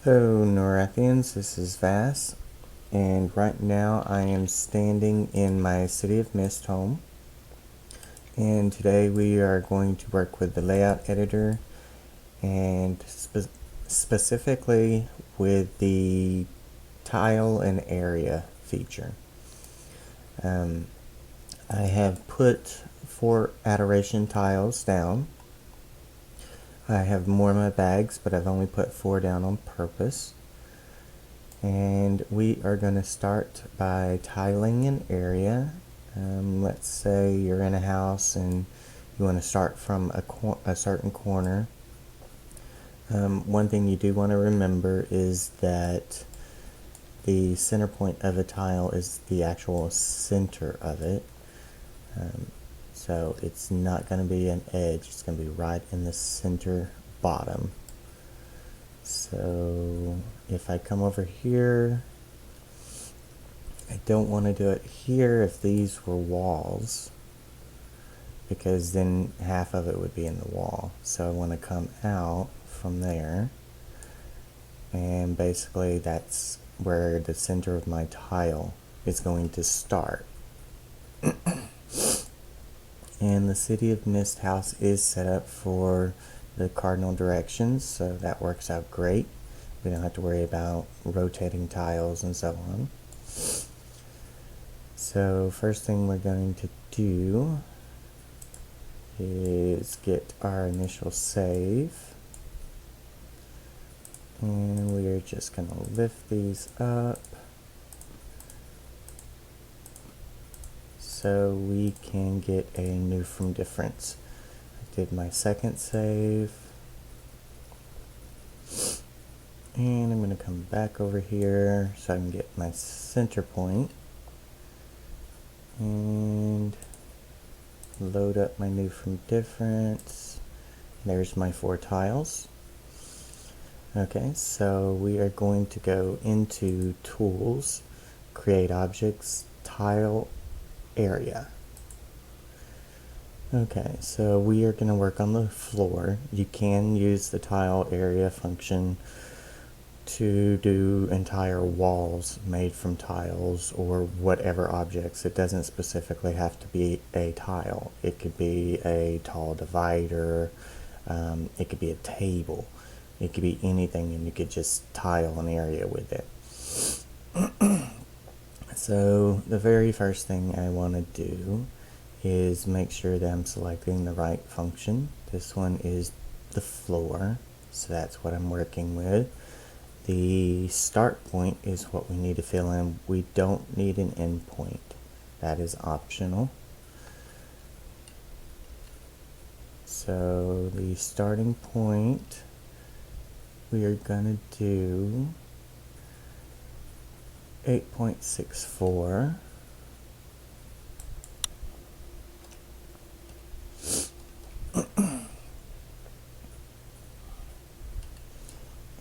Hello Norathians, this is Vass, and right now I am standing in my City of Mist home, and today we are going to work with the layout editor and specifically with the tile and area feature. I have put 4 adoration tiles down. I have more in my bags, but I've only put 4 down on purpose. And we are going to start by tiling an area. Let's say you're in a house and you want to start from a certain corner. One thing you do want to remember is that the center point of a tile is the actual center of it. So it's not going to be an edge, it's going to be right in the center bottom. So if I come over here, I don't want to do it here if these were walls, because then half of it would be in the wall. So I want to come out from there, and basically that's where the center of my tile is going to start. And the City of Mist house is set up for the cardinal directions, so that works out great. We don't have to worry about rotating tiles and so on. So first thing we're going to do is get our initial save, and we are just going to lift these up so we can get a new from difference. I did my second save, and I'm going to come back over here so I can get my center point and load up my new from difference. There's my 4 tiles. Okay, so we are going to go into Tools, Create Objects, Tile, Area. Okay, so we are going to work on the floor. You can use the tile area function to do entire walls made from tiles or whatever objects. It doesn't specifically have to be a tile. It could be a tall divider, it could be a table, it could be anything, and you could just tile an area with it. So the very first thing I want to do is make sure that I'm selecting the right function. This one is the floor, so that's what I'm working with. The start point is what we need to fill in. We don't need an end point. That is optional. So the starting point, we are going to do 8.64.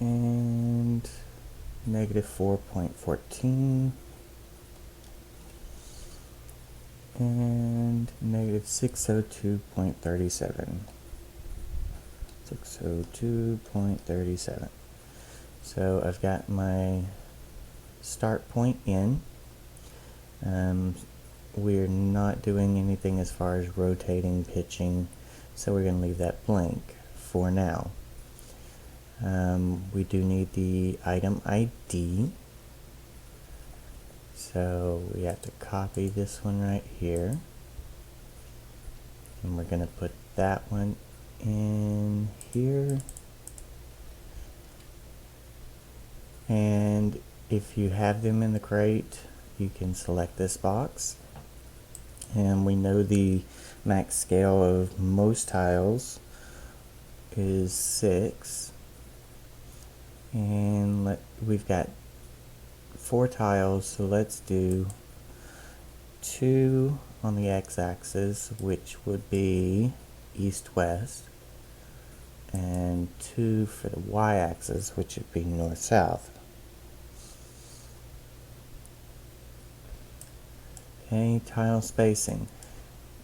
And negative 4.14 and negative 602.37. 602.37. So I've got my start point in. We're not doing anything as far as rotating, pitching, so we're going to leave that blank for now. We do need the item ID, so we have to copy this one right here, and we're going to put that one in here. And if you have them in the crate, you can select this box. And we know the max scale of most tiles is 6. And we've got 4 tiles, so let's do 2 on the x-axis, which would be east-west, and 2 for the y-axis, which would be north-south. Okay, tile spacing.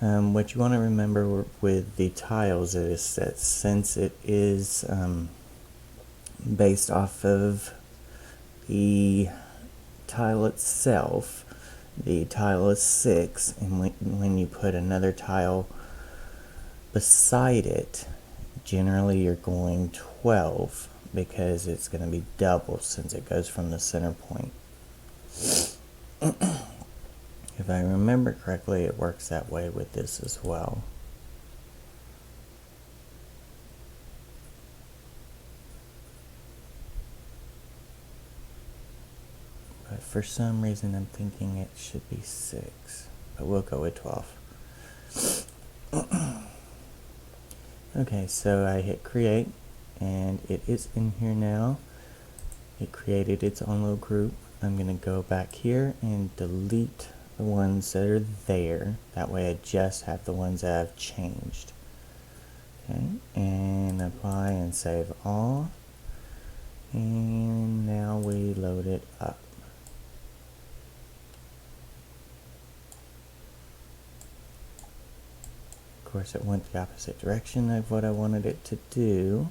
What you want to remember with the tiles is that since it is based off of the tile itself. The tile is 6, and when you put another tile beside it, generally you're going 12 because it's going to be double since it goes from the center point. If I remember correctly, it works that way with this as well. But for some reason I'm thinking it should be 6, but we'll go with 12. Okay, so I hit create and it is in here now. It created its own little group. I'm going to go back here and delete the ones that are there. That way I just have the ones that I've changed. Okay, and apply and save all. And now we load it up. Of course, it went the opposite direction of what I wanted it to do.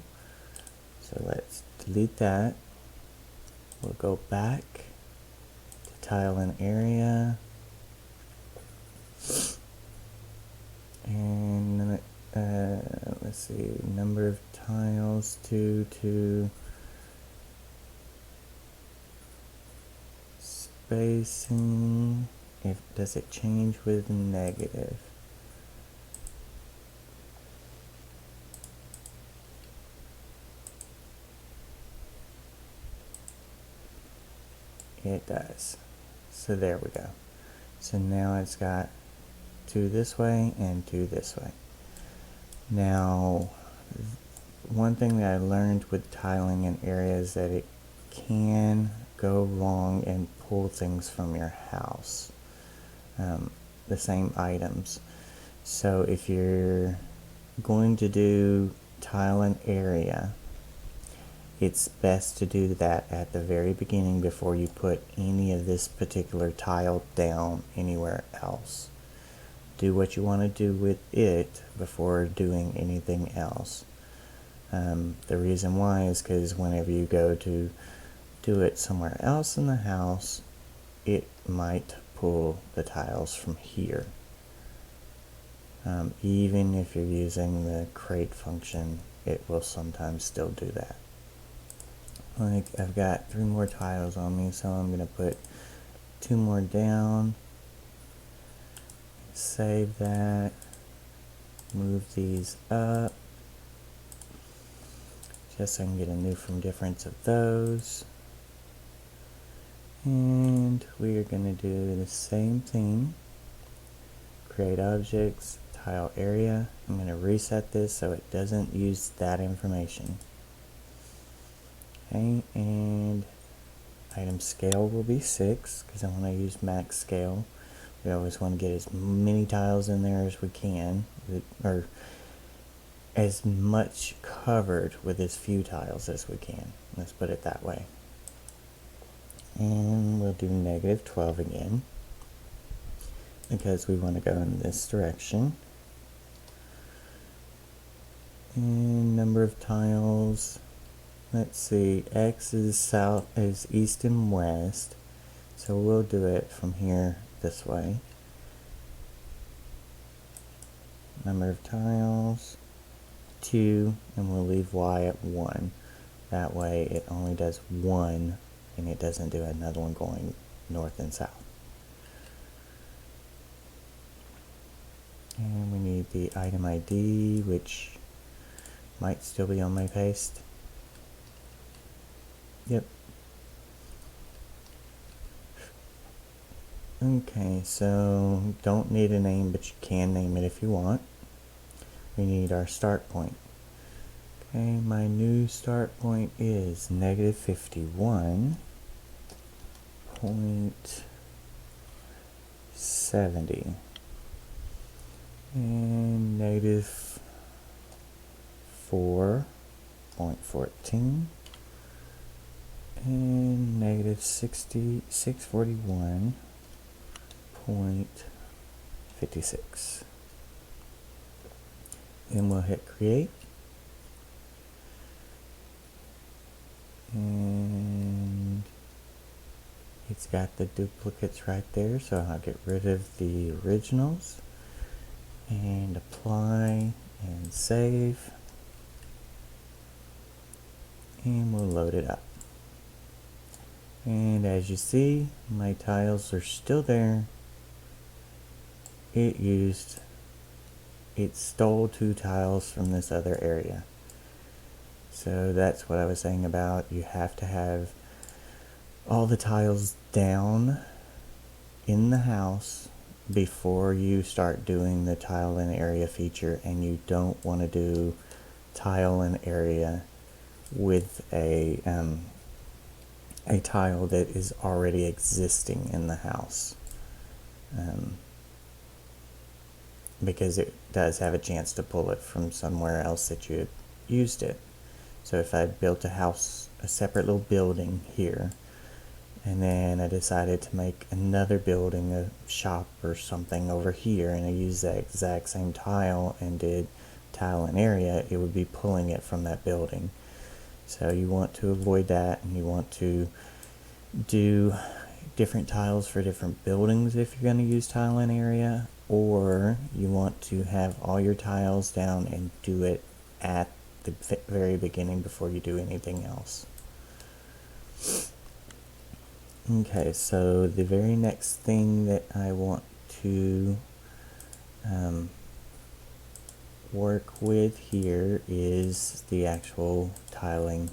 So let's delete that. We'll go back to tile and area. And let's see, number of tiles, 2, spacing. Does it change with negative? It does. So there we go. So now it's got 2 this way and 2 this way. Now, one thing that I learned with tiling in areas that it can go wrong and pull things from your house, the same items. So if you're going to do tile an area, it's best to do that at the very beginning before you put any of this particular tile down anywhere else. Do what you want to do with it before doing anything else. The reason why is because whenever you go to do it somewhere else in the house, it might pull the tiles from here. Even if you're using the crate function, it will sometimes still do that. Like, I've got 3 more tiles on me, so I'm going to put 2 more down. Save that. Move these up. Just so I can get a new from difference of those. And we are going to do the same thing. Create objects, tile area. I'm going to reset this so it doesn't use that information. Okay, and item scale will be 6 because I want to use max scale. We always want to get as many tiles in there as we can, or as much covered with as few tiles as we can. Let's put it that way. And we'll do -12 again because we want to go in this direction. And number of tiles. Let's see, X is south, is east and west, so we'll do it from here this way. Number of tiles, 2, and we'll leave Y at 1. That way it only does 1, and it doesn't do another one going north and south. And we need the item ID, which might still be on my paste. Yep. Okay, so don't need a name, but you can name it if you want. We need our start point. Okay, my new start point is -51.70 and -4.14 and -641.56. Then we'll hit create. And it's got the duplicates right there, so I'll get rid of the originals and apply and save, and we'll load it up. And as you see, my tiles are still there. It stole 2 tiles from this other area. So that's what I was saying about you have to have all the tiles down in the house before you start doing the tile in area feature, and you don't want to do tile in area with a tile that is already existing in the house, because it does have a chance to pull it from somewhere else that you used it. So if I built a house, a separate little building here, and then I decided to make another building, a shop or something over here, and I used that exact same tile and did tile and area, it would be pulling it from that building. So you want to avoid that, and you want to do different tiles for different buildings if you're going to use tile and area, or you want to have all your tiles down and do it at the very beginning before you do anything else. Okay, so the very next thing that I want to work with here is the actual tiling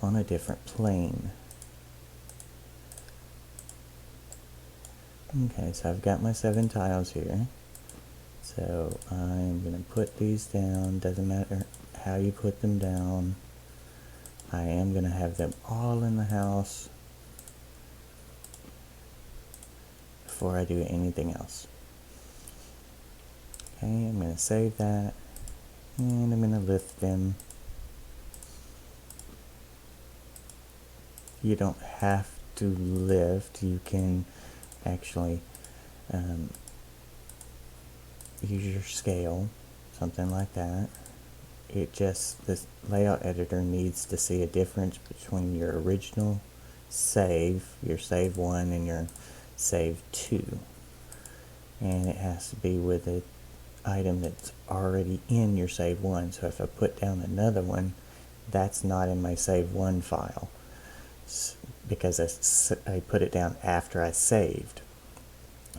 on a different plane. Okay, so I've got my 7 tiles here. So I'm going to put these down. Doesn't matter how you put them down. I am going to have them all in the house before I do anything else. Okay, I'm going to save that, and I'm going to lift them. You don't have to lift. You can actually use your scale, something like that. This layout editor needs to see a difference between your original save, your save 1, and your save 2. And it has to be with an item that's already in your save 1. So if I put down another one, that's not in my save 1 file, because I put it down after I saved.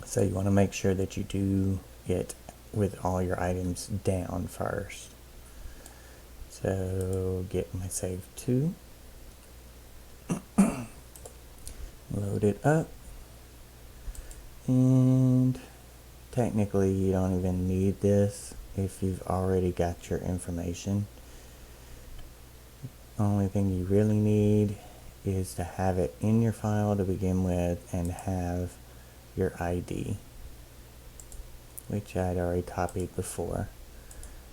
So you want to make sure that you do it with all your items down first. So get my save 2, load it up, and technically you don't even need this if you've already got your information. The only thing you really need is to have it in your file to begin with and have your ID, which I'd already copied before.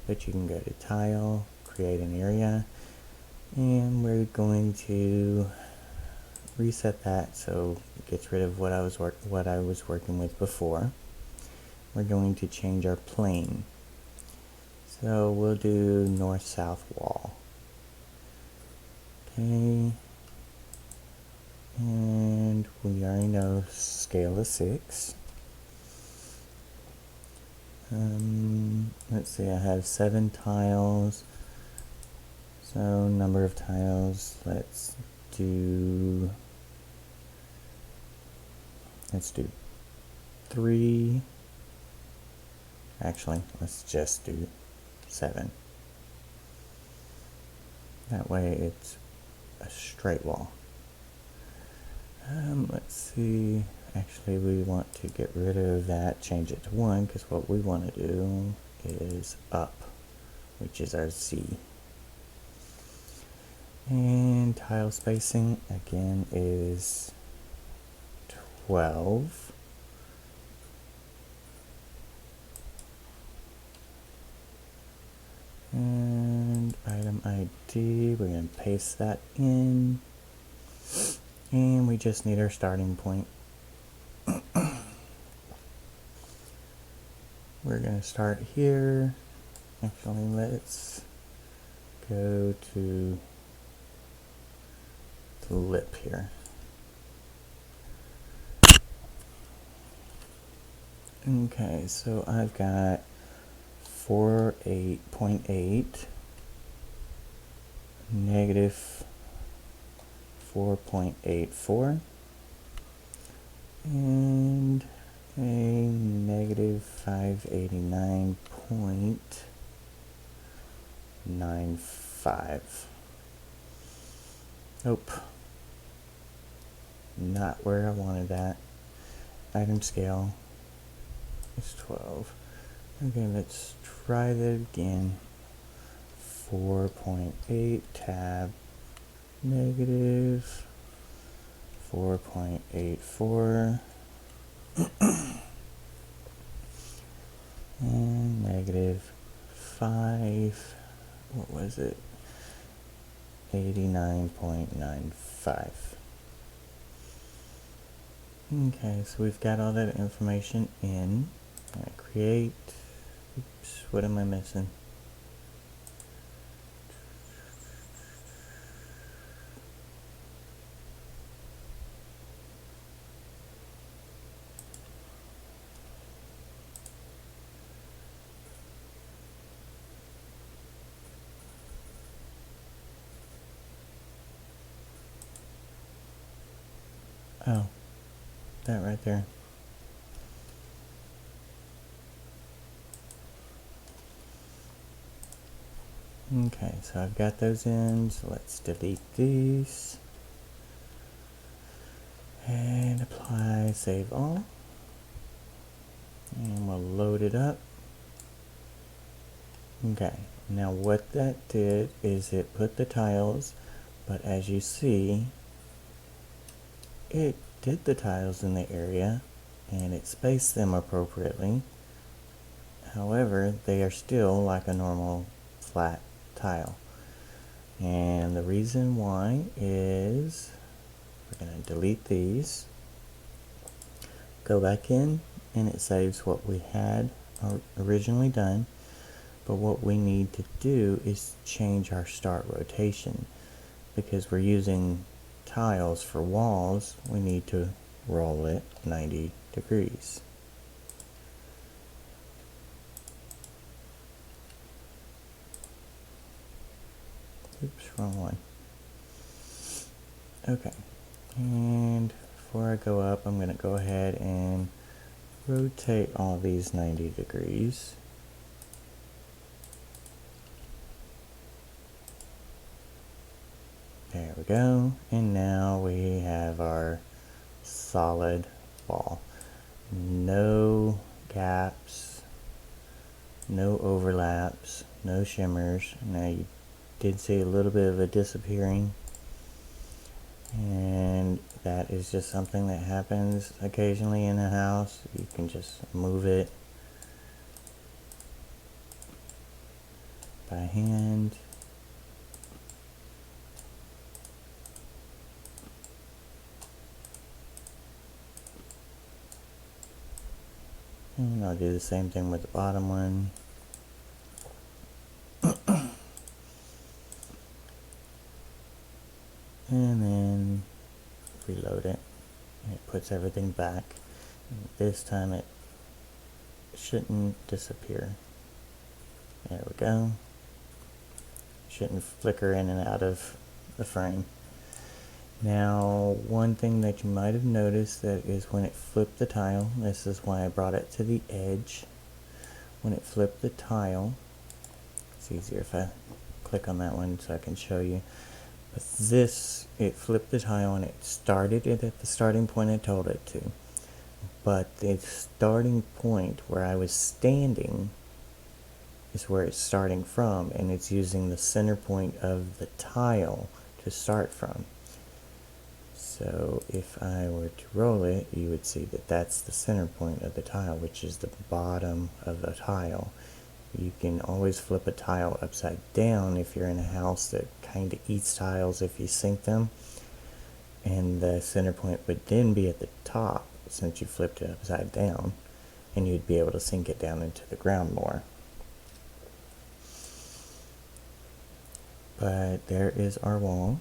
But you can go to Tile, create an area, and we're going to reset that so it gets rid of what I was working with before. We're going to change our plane. So we'll do north-south wall. Okay. And we already know scale is 6. Let's see, I have 7 tiles. So number of tiles, let's do 3. Actually, let's just do 7. That way it's a straight wall. Let's see, actually we want to get rid of that, change it to 1, because what we want to do is up, which is our Z. And tile spacing, again, is 12. And item ID, we're going to paste that in. And we just need our starting point. We're going to start here. Actually, let's go to lip here. Okay, so I've got 48.8, negative 4.84, and a negative 589.95. Nope. Not where I wanted that. Item scale is 12. Okay, let's try that again. 4.8 tab negative 4.84 and negative 5, what was it? 89.95. Okay, so we've got all that information in. I create, oops, what am I missing? Oh, that right there. Okay, so I've got those in, so let's delete these. And apply, save all. And we'll load it up. Okay, now what that did is it put the tiles, but as you see, it did the tiles in the area and it spaced them appropriately. However, they are still like a normal flat tile. And the reason why is we're going to delete these, go back in, and it saves what we had originally done. But what we need to do is change our start rotation. Because we're using tiles for walls, we need to roll it 90 degrees. Oops, wrong one. Okay, and before I go up, I'm going to go ahead and rotate all these 90 degrees. There we go, and now we have our solid wall. No gaps, no overlaps, no shimmers. Now you did see a little bit of a disappearing, and that is just something that happens occasionally in a house. You can just move it by hand. And I'll do the same thing with the bottom one. And then reload it. And it puts everything back. And this time it shouldn't disappear. There we go. Shouldn't flicker in and out of the frame. Now, one thing that you might have noticed that is when it flipped the tile, this is why I brought it to the edge. When it flipped the tile, it's easier if I click on that one so I can show you. But this, it flipped the tile and it started it at the starting point I told it to. But the starting point where I was standing is where it's starting from, and it's using the center point of the tile to start from. So if I were to roll it, you would see that that's the center point of the tile, which is the bottom of the tile. You can always flip a tile upside down if you're in a house that kind of eats tiles if you sink them. And the center point would then be at the top since you flipped it upside down, and you'd be able to sink it down into the ground more. But there is our wall.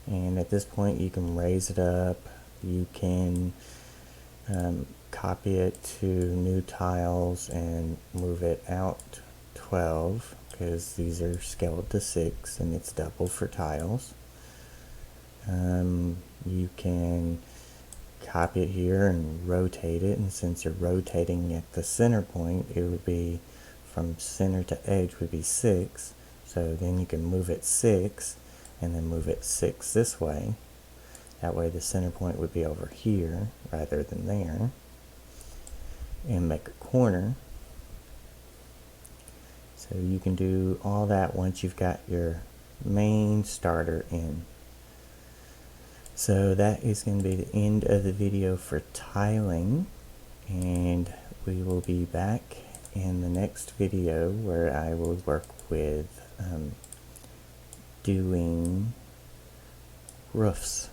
And at this point you can raise it up, you can copy it to new tiles and move it out 12 because these are scaled to 6 and it's double for tiles. You can copy it here and rotate it, and since you're rotating at the center point, it would be from center to edge would be 6, so then you can move it 6 and then move it 6 this way. That way the center point would be over here rather than there, and make a corner. So you can do all that once you've got your main starter in. So that is going to be the end of the video for tiling, and we will be back in the next video where I will work with doing roofs.